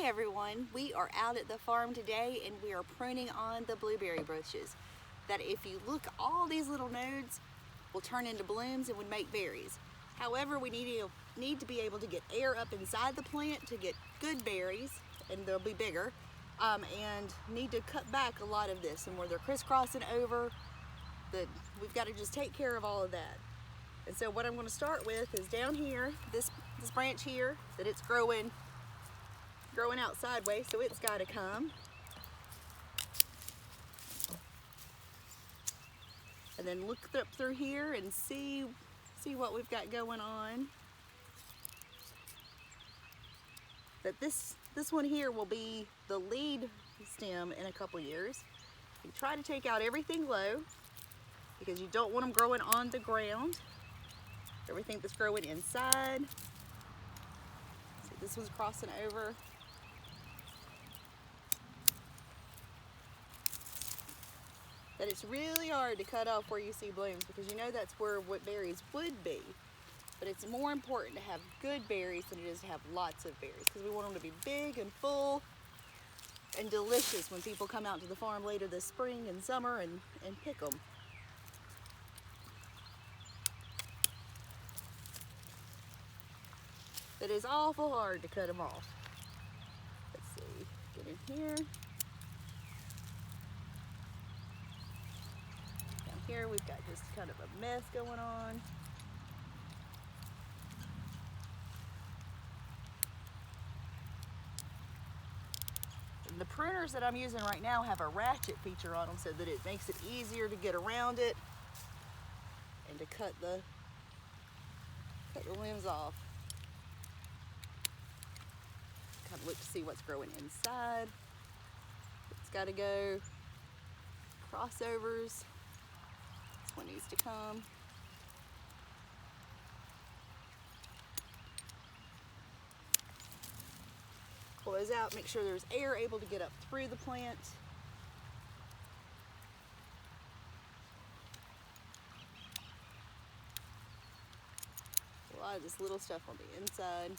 everyone, we are out at the farm today and we are pruning on the blueberry bushes that, if you look, all these little nodes will turn into blooms and would make berries. However, we need to be able to get air up inside the plant to get good berries, and they'll be bigger, and need to cut back a lot of this, and where they're crisscrossing over, we've got to just take care of all of that. And so what I'm going to start with is down here, this branch here, that it's growing out sideways, so it's got to come. And then look up through here and see what we've got going on. That this one here will be the lead stem in a couple years. You try to take out everything low because you don't want them growing on the ground. Everything that's growing inside. See, this one's crossing over. That it's really hard to cut off where you see blooms, because you know that's where what berries would be. But it's more important to have good berries than it is to have lots of berries, because we want them to be big and full and delicious when people come out to the farm later this spring and summer and pick them. It is awful hard to cut them off. Let's see, get in here. Here we've got just kind of a mess going on. And the pruners that I'm using right now have a ratchet feature on them so that it makes it easier to get around it and to cut the limbs off. Kind of look to see what's growing inside. It's got to go. Crossovers. One needs to come. Pull those out, make sure there's air able to get up through the plant. A lot of this little stuff on the inside.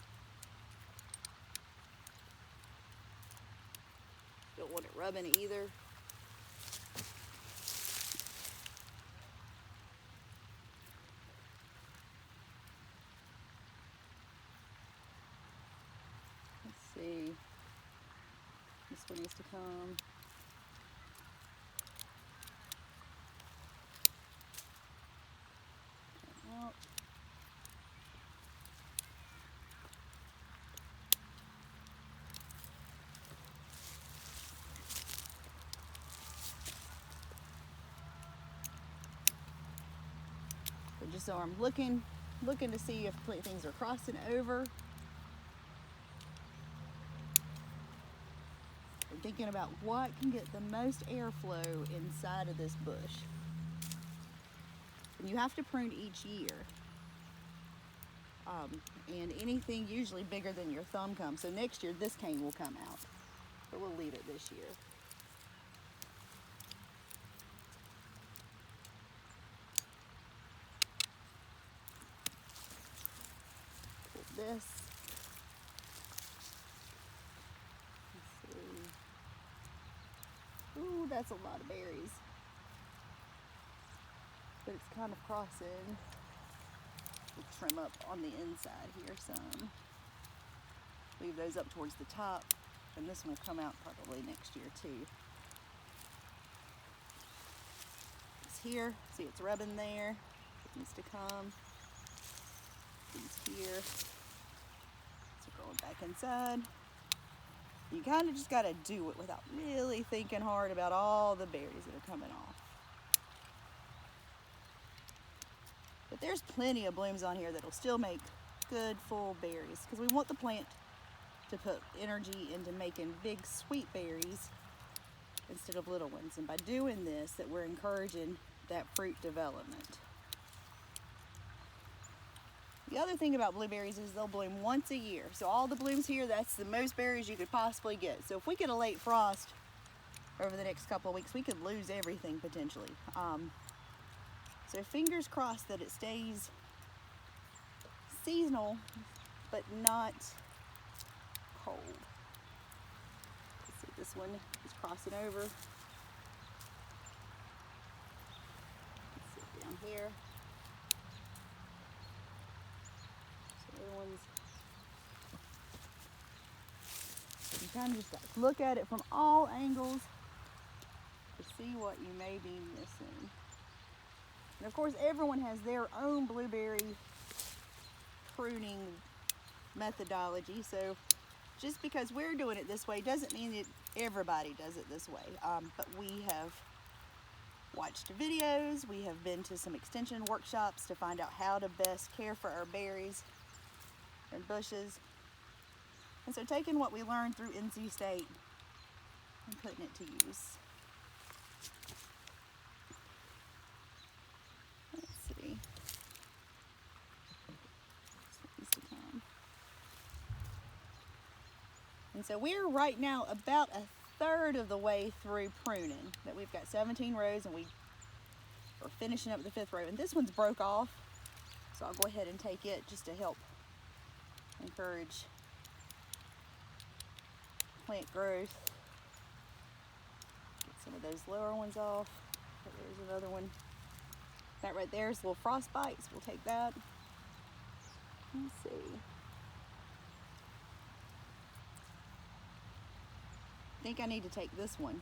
Don't want it rubbing either. See, this one needs to come. Out. So just so I'm looking to see if things are crossing over. Thinking about what can get the most airflow inside of this bush. And you have to prune each year. And anything usually bigger than your thumb comes. So next year this cane will come out, but we'll leave it this year. Pull this. Ooh, that's a lot of berries. But it's kind of crossing. We'll trim up on the inside here some. Leave those up towards the top, and this one will come out probably next year too. It's here, see it's rubbing there. It needs to come. These here. So going back inside. You kind of just got to do it without really thinking hard about all the berries that are coming off. But there's plenty of blooms on here that will still make good full berries, because we want the plant to put energy into making big sweet berries instead of little ones. And by doing this, that we're encouraging that fruit development. The other thing about blueberries is they'll bloom once a year. So all the blooms here, that's the most berries you could possibly get. So if we get a late frost over the next couple of weeks, we could lose everything potentially. So fingers crossed that it stays seasonal, but not cold. this one is crossing over. Let's sit down here. So the other ones, you kind of just like look at it from all angles to see what you may be missing. And of course, everyone has their own blueberry pruning methodology. So just because we're doing it this way doesn't mean that everybody does it this way. But we have watched videos, we have been to some extension workshops to find out how to best care for our berries and bushes. And so taking what we learned through NC State and putting it to use. Let's see. And so we're right now about a third of the way through pruning. That we've got 17 rows and we are finishing up the 5th row. And this one's broke off, so I'll go ahead and take it just to help encourage plant growth. Get some of those lower ones off. There's another one. That right there is little frost bites. We'll take that. Let's see. I think I need to take this one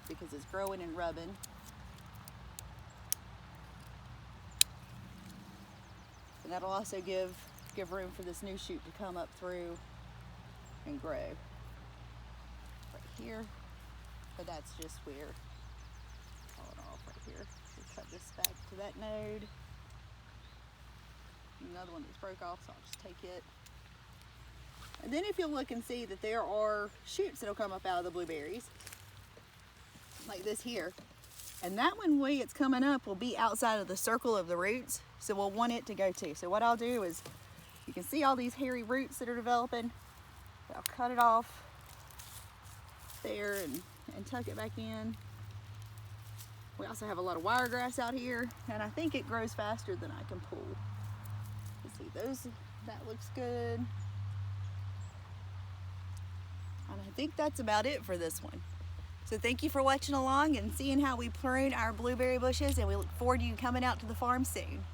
because it's growing and rubbing. And that'll also give room for this new shoot to come up through and grow. Right here, but that's just where, falling off right here. We'll cut this back to that node. Another one that's broke off, so I'll just take it. And then if you'll look and see that there are shoots that'll come up out of the blueberries, like this here. And that one, way it's coming up, will be outside of the circle of the roots, so we'll want it to go too. So what I'll do is, you can see all these hairy roots that are developing. I'll cut it off there and tuck it back in. We also have a lot of wiregrass out here, and I think it grows faster than I can pull. Let's see, that looks good. And I think that's about it for this one. So thank you for watching along and seeing how we prune our blueberry bushes, and we look forward to you coming out to the farm soon.